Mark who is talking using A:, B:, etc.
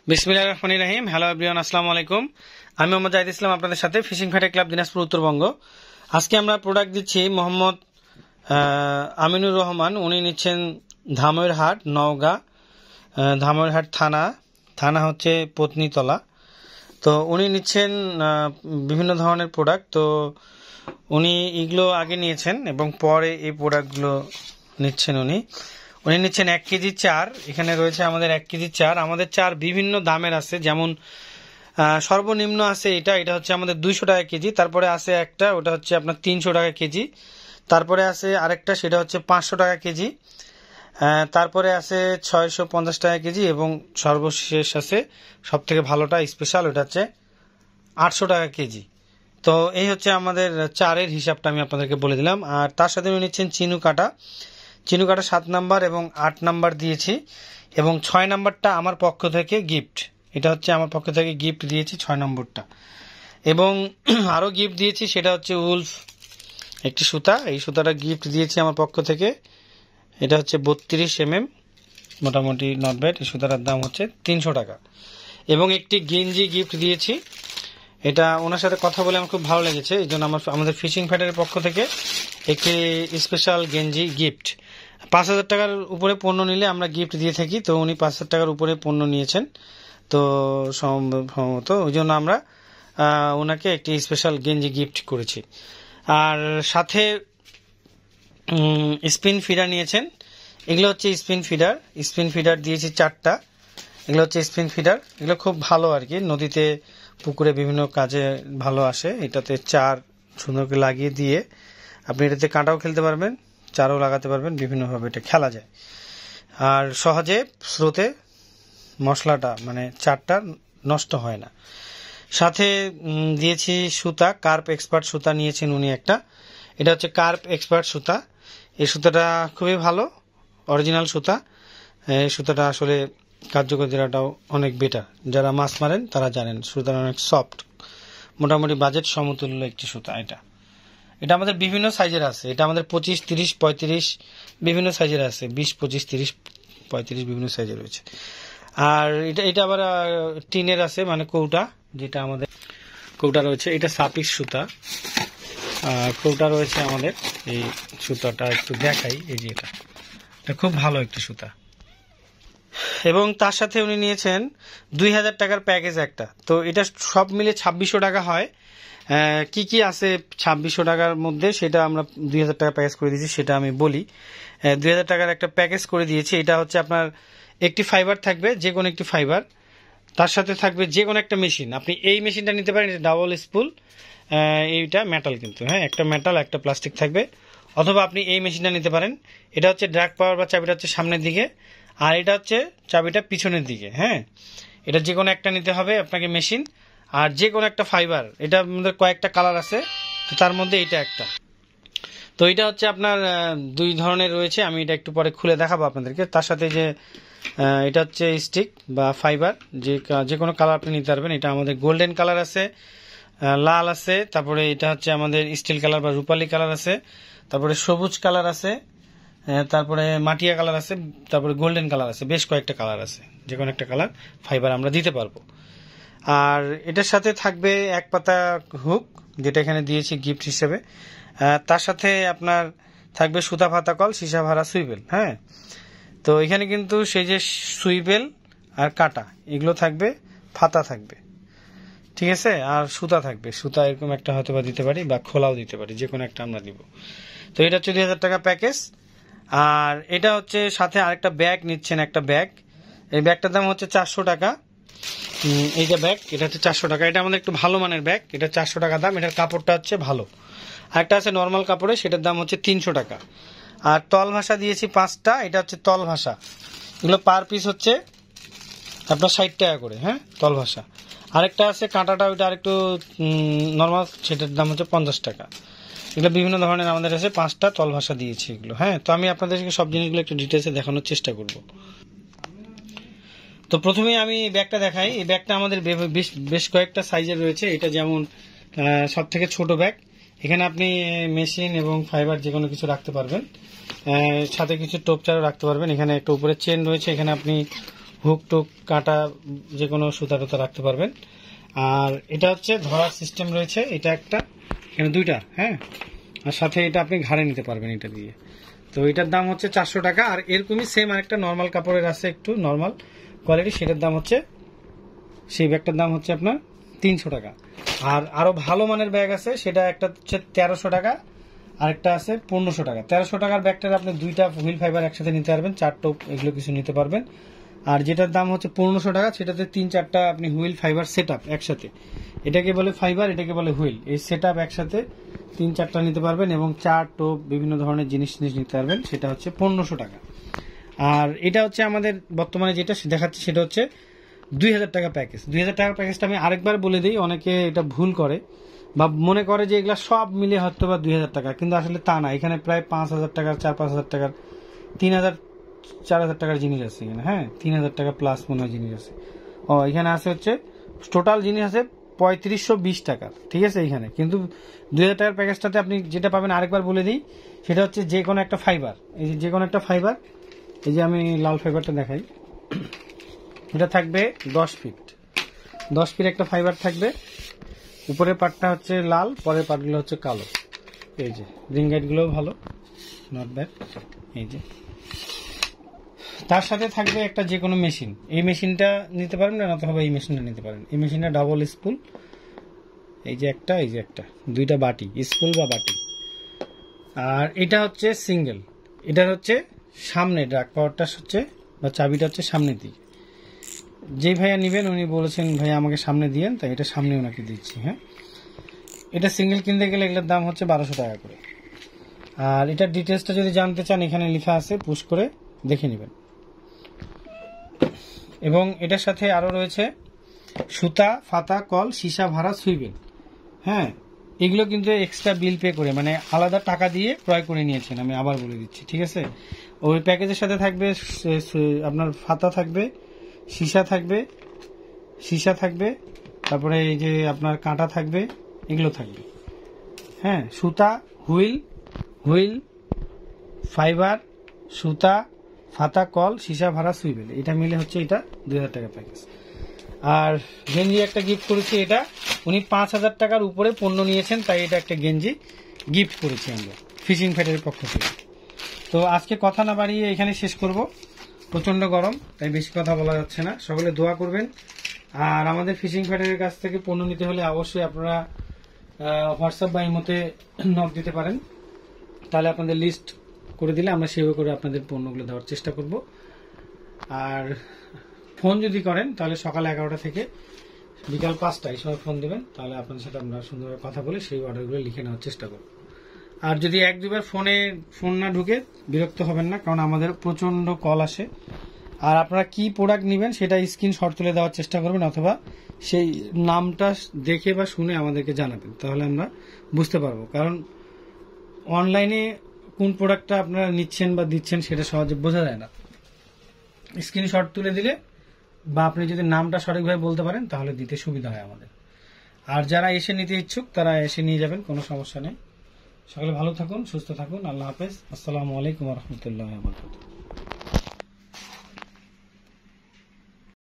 A: বিসমিল্লাহির রহমানির রহিম। Hello everyone, আসসালামু আলাইকুম। আমি মোহাম্মদ জাহিদ ইসলাম, আপনাদের সাথে fishing fighter club Dinajpur Uttarbanga. আজকে আমরা প্রোডাক্ট দিচ্ছি মোহাম্মদ আমিনুর রহমান। উনি নিচ্ছেন ধামইরহাট, নওগাঁ। ধামইরহাট থানা হচ্ছে পত্নীতলা। তো উনি নিচ্ছেন বিভিন্ন ধরনের প্রোডাক্ট। তো উনি এগুলো আগে নিয়েছেন এবং পরে এই প্রোডাক্টগুলো নিচ্ছেন। উনি নিচ্ছেন 1 কেজি চার। এখানে রয়েছে আমাদের 1 কেজি চার। আমাদের চার বিভিন্ন দামের আছে, যেমন সর্বনিম্ন আছে এটা হচ্ছে আমাদের 200 টাকা কেজি। তারপরে আছে একটা, ওটা হচ্ছে আপনার 300 টাকা কেজি। তারপরে আছে আরেকটা, সেটা হচ্ছে 500 টাকা কেজি। তারপরে আছে 650 টাকা কেজি এবং সর্বশেষ আছে সব থেকে ভালোটা স্পেশাল, ওটা হচ্ছে 800 টাকা কেজি। তো এই হচ্ছে আমাদের চারের হিসাবটা আমি আপনাদেরকে বলে দিলাম। আর তার সাথে উনি নিচ্ছেন চিনু কাটা 7 নাম্বার এবং 8 নাম্বার দিয়েছি, এবং 6 নাম্বারটা আমার পক্ষ থেকে গিফট। এটা হচ্ছে আমার পক্ষ থেকে গিফট দিয়েছি 6 নম্বরটা। এবং আরও গিফট দিয়েছি, সেটা হচ্ছে উলফ একটি সুতা। এই সুতাটা গিফট দিয়েছি আমার পক্ষ থেকে। এটা হচ্ছে 32 mm, মোটামুটি নট ব্যাড। এই সুতাটার দাম হচ্ছে 300 টাকা। এবং একটি গেঞ্জি গিফট দিয়েছি। এটা ওনার সাথে কথা বলে আমার খুব ভালো লেগেছে, এই জন্য আমাদের ফিশিং ফাইটারের পক্ষ থেকে একটি স্পেশাল গেঞ্জি গিফট। 5,000 টাকার উপরে পণ্য নিলে আমরা গিফট দিয়ে থাকি। তো উনি 5,000 টাকার উপরে পণ্য নিয়েছেন, তো সম্ভবত ওই জন্য আমরা ওনাকে একটি স্পেশাল গেঞ্জি গিফট করেছি। আর সাথে স্পিন ফিডার নিয়েছেন। এগুলো হচ্ছে স্পিন ফিডার দিয়েছি 4টা। এগুলো হচ্ছে স্পিন ফিডার। এগুলো খুব ভালো আর কি, নদীতে পুকুরে বিভিন্ন কাজে ভালো আসে। এটাতে চার সুন্দর করে লাগিয়ে দিয়ে আপনি এটাতে কাঁটাও খেলতে পারবেন, চারও লাগাতে পারবেন, বিভিন্নভাবে এটা খেলা যায়। আর সহজে স্রোতে মশলাটা মানে চারটা নষ্ট হয় না। সাথে দিয়েছি সুতা, কার্প এক্সপার্ট সুতা নিয়েছেন উনি একটা। এটা হচ্ছে কার্প এক্সপার্ট সুতা। এই সুতাটা খুবই ভালো, অরিজিনাল সুতা। এই সুতাটা আসলে কার্যকারিতাটাও অনেক বেটার। যারা মাছ মারেন তারা জানেন সুতাটা অনেক সফট, মোটামুটি বাজেট সমতুল্য একটি সুতা। এটা আমাদের বিভিন্ন সাইজের আছে। এটা আমাদের 25, 30, 35 বিভিন্ন সাইজের আছে। 20, 25, 30, 35 বিভিন্ন সাইজের রয়েছে। আর এটা আবার টিনের আছে, মানে কৌটা, যেটা আমাদের কৌটা রয়েছে। এটা সাপিস সুতা। আর কৌটা রয়েছে আমাদের। এই সুতাটা একটু দেখাই, এই যে এটা খুব ভালো একটি সুতা। এবং তার সাথে উনি নিয়েছেন 2000 টাকার প্যাকেজ একটা। তো এটা সব মিলে 2600 টাকা হয়। কি কি আছে 2600 টাকার মধ্যে, সেটা আমরা 2000 টাকা প্যাকেজ করে দিয়েছি, সেটা আমি বলি। 2000 টাকার একটা প্যাকেজ করে দিয়েছি। এটা হচ্ছে আপনার একটি ফাইবার থাকবে, যে কোনো একটি ফাইবার। তার সাথে থাকবে যে কোনো একটা মেশিন। আপনি এই মেশিনটা নিতে পারেন, এটা ডাবল স্পুল। এইটা মেটাল কিন্তু, হ্যাঁ, একটা মেটাল একটা প্লাস্টিক থাকবে। অথবা আপনি এই মেশিনটা নিতে পারেন। এটা হচ্ছে ড্রাগ পাওয়ার বা চাবিটা হচ্ছে সামনের দিকে, আর এটা হচ্ছে চাবিটা পিছনের দিকে। হ্যাঁ, এটা যে কোনো একটা নিতে হবে আপনাকে মেশিন, আর যে কোনো একটা ফাইবার। এটা আমাদের কয়েকটা কালার আছে, তো তার মধ্যে এটা একটা। তো এটা হচ্ছে আপনার 2 ধরনের রয়েছে। আমি এটা একটু পরে খুলে দেখাবো আপনাদেরকে। তার সাথে যে এটা হচ্ছে স্টিক বা ফাইবার, যে কোনো কালার আপনি নিতে পারবেন। এটা আমাদের গোল্ডেন কালার আছে, লাল আছে, তারপরে এটা হচ্ছে আমাদের স্টিল কালার বা রূপালী কালার আছে, তারপরে সবুজ কালার আছে, তারপরে মাটিয়া কালার আছে, তারপরে গোল্ডেন কালার আছে। বেশ কয়েকটা কালার আছে, যে কোনো একটা কালার ফাইবার আমরা দিতে পারবো। আর এটার সাথে থাকবে 1 পাতা হুক, যেটা এখানে দিয়েছি গিফট হিসেবে। তার সাথে আপনার থাকবে সুতা ফাতা কল, সীসা ভাড়া সুইবেল। হ্যাঁ, তো এখানে কিন্তু সেই যে সুইবেল আর কাটা এগুলো থাকবে, ফাতা থাকবে, ঠিক আছে। আর সুতা থাকবে, সুতা এরকম একটা হয়তো বা দিতে পারি, বা খোলাও দিতে পারি, যে কোনো একটা আমরা দিব। তো এটা হচ্ছে 2000 টাকা প্যাকেজ। আর এটা হচ্ছে সাথে আরেকটা ব্যাগ নিচ্ছেন, একটা ব্যাগ। এই ব্যাগটার দাম হচ্ছে 400 টাকা। এই যে ব্যাগ, এটা হচ্ছে 400 টাকা। এটা আমাদের একটু ভালো মানের ব্যাগ, এটা 400 টাকা দাম। এটার কাপড়টা হচ্ছে ভালো। আরেকটা আছে নর্মাল কাপড়ে, সেটার দাম হচ্ছে 300 টাকা। আর তল ভাষা দিয়েছি 5টা, এটা হচ্ছে তল ভাষা। এগুলো পার পিস হচ্ছে আপনার 60 টাকা করে। হ্যাঁ, তল ভাষা। আরেকটা আছে কাঁটাটা, ওইটা আরেকটু নর্মাল, সেটার দাম হচ্ছে 50 টাকা। এগুলো বিভিন্ন ধরনের আমাদের কাছে 5টা তল ভাষা দিয়েছি এগুলো। হ্যাঁ, তো আমি আপনাদেরকে সব জিনিসগুলো একটু ডিটেলসে দেখানোর চেষ্টা করব। তো প্রথমে আমি ব্যাগটা দেখাই। এই ব্যাগটা আমাদের বেশ কয়েকটা সাইজের রয়েছে। এটা যেমন সব থেকে ছোট ব্যাগ। এখানে আপনি মেশিন এবং ফাইবার যে কোনো কিছু রাখতে পারবেন, সাথে কিছু টোপচারও রাখতে পারবেন। এখানে একটা উপরে চেন রয়েছে, এখানে আপনি হুক টুক কাটা যে কোনো সুতা টুতা রাখতে পারবেন। আর এটা হচ্ছে ধরার সিস্টেম রয়েছে, এটা একটা, এখানে দুইটা, হ্যাঁ, আর সাথে এটা আপনি ঘাড়ে নিতে পারবেন এটা দিয়ে। তো এটার দাম হচ্ছে 400 টাকা। আর এরকমই সেম আরেকটা নর্মাল কাপড়ের আছে, একটু নর্মাল কোয়ালিটি, সেটার দাম হচ্ছে, সেই ব্যাগটার দাম হচ্ছে আপনার 300 টাকা। আর আরো ভালো মানের ব্যাগ আছে, সেটা একটা হচ্ছে 1300 টাকা, আরেকটা আছে 1500 টাকা। 1300 টাকার ব্যাগটার আপনি দুইটা হুইল ফাইবার একসাথে নিতে পারবেন, 4 টোপ এগুলো কিছু নিতে পারবেন। আর যেটার দাম হচ্ছে 1500 টাকা, সেটাতে 3-4টা আপনি হুইল ফাইবার সেট আপ একসাথে, এটাকে বলে ফাইবার, এটাকে বলে হুইল, এই সেট আপ একসাথে 3-4টা নিতে পারবেন এবং 4 টোপ বিভিন্ন ধরনের জিনিস নিতে পারবেন, সেটা হচ্ছে 1500 টাকা। আর এটা হচ্ছে আমাদের বর্তমানে যেটা দেখাচ্ছে সেটা হচ্ছে 2000 টাকা প্যাকেজ। 2000 টাকার প্যাকেজটা আমি আরেকবার বলে দিই, অনেকে এটা ভুল করে বা মনে করে যে এগুলা সব মিলে হয়তো বা 2000 টাকা, কিন্তু আসলে তা না। এখানে প্রায় 5000 টাকার, 4-5 হাজার টাকার, 3000-4000 টাকার জিনিস আছে এখানে, হ্যাঁ, 3000 টাকা প্লাস মনে হয় জিনিস আছে। ও এখানে আছে হচ্ছে টোটাল জিনিস আছে 3520 টাকার, ঠিক আছে এখানে। কিন্তু 2000 টাকার প্যাকেজটাতে আপনি যেটা পাবেন আরেকবার বলে দিই, সেটা হচ্ছে যে কোনো একটা ফাইবার, এই যে কোনো একটা ফাইবার, এই যে আমি লাল ফাইবারটা দেখাই, এটা থাকবে 10 ফিট, 10 ফিট একটা ফাইবার থাকবে। উপরের পার্টটা হচ্ছে লাল, পরের পার্টগুলো হচ্ছে কালো। এই যে রিং গাইডগুলোও ভালো, নট ব্যাড। এই যে তার সাথে থাকবে একটা যে কোনো মেশিন, এই মেশিনটা নিতে পারেন না, অথবা এই মেশিনটা নিতে পারেন। এই মেশিনটা ডাবল স্পুল, এই যে একটা, এই যে একটা, দুইটা বাটি, স্পুল বা বাটি। আর এটা হচ্ছে সিঙ্গেল, এটার হচ্ছে সামনে ড্রাগ পাওয়ারটা হচ্ছে বা চাবিটা হচ্ছে সামনের দিকে। যেই ভাইয়া নিবেন উনি বলেছেন ভাইয়া আমাকে সামনে দিয়েন, তাই এটা সামনে ওনাকে দিচ্ছি। হ্যাঁ, এটা সিঙ্গেল কিনতে গেলে এগুলোর দাম হচ্ছে 1200 টাকা করে। আর এটার ডিটেলসটা যদি জানতে চান এখানে লেখা আছে, পুশ করে দেখে নেবেন। এবং এটার সাথে আরো রয়েছে সুতা, ফাতা, কল, সীসা ভাড়া, সুইবেল। হ্যাঁ, এগুলো কিন্তু এক্সট্রা বিল পে করে, মানে আলাদা টাকা দিয়ে ক্রয় করে নিয়েছেন, আমি আবার বলে দিচ্ছি, ঠিক আছে। ওই প্যাকেজের সাথে থাকবে আপনার ফাতা থাকবে, সীসা থাকবে, তারপরে এই যে আপনার কাঁটা থাকবে, এগুলো থাকবে। হ্যাঁ, সুতা, হুইল ফাইবার, সুতা, ফাতা, কল, সীসা ভাড়া, সুইবেল, এটা মিলে হচ্ছে এটা 2000 টাকা প্যাকেজ। আর গেঞ্জি একটা গিফট করেছি, এটা উনি 5000 টাকার উপরে পণ্য নিয়েছেন, তাই এটা একটা গেঞ্জি গিফট করেছি আমরা ফিশিং ফ্যাটের পক্ষ থেকে। তো আজকে কথা না বাড়িয়ে এখানে শেষ করব, প্রচন্ড গরম তাই বেশি কথা বলা যাচ্ছে না। সকলে দোয়া করবেন। আর আমাদের ফিশিং ফ্যাটের কাছ থেকে পণ্য নিতে হলে অবশ্যই আপনারা হোয়াটসঅ্যাপ বা ইমোতে নক দিতে পারেন, তাহলে আপনাদের লিস্ট করে দিলে আমরা সেভাবে করে আপনাদের পণ্যগুলো দেওয়ার চেষ্টা করব। আর ফোন যদি করেন তাহলে সকাল 11টা থেকে বিকাল 5টা এই সময় ফোন দেবেন, তাহলে আপনাদের সাথে আমরা সুন্দরভাবে কথা বলে সেই অর্ডারগুলো লিখে নেওয়ার চেষ্টা করব। আর যদি 1-2বার ফোন না ঢুকে বিরক্ত হবেন না, কারণ আমাদের প্রচন্ড কল আসে। আর আপনারা কি প্রোডাক্ট নেবেন সেটা স্ক্রিনশট তুলে দেওয়ার চেষ্টা করবেন, অথবা সেই নামটা দেখে বা শুনে আমাদেরকে জানাবেন, তাহলে আমরা বুঝতে পারবো। কারণ অনলাইনে কোন প্রোডাক্টটা আপনারা নিচ্ছেন বা দিচ্ছেন সেটা সহজে বোঝা যায় না। স্ক্রিনশট তুলে দিলে বা আপনি যদি নামটা সঠিকভাবে বলতে পারেন তাহলে দিতে সুবিধা হয় আমাদের। আর যারা এসে নিতে ইচ্ছুক তারা এসে নিয়ে যাবেন, কোনো সমস্যা নেই। সকলে ভালো থাকুন, সুস্থ থাকুন। আল্লাহ হাফেজ। আসসালামু আলাইকুম ওয়া রাহমাতুল্লাহি ওয়া বারাকাতুহু।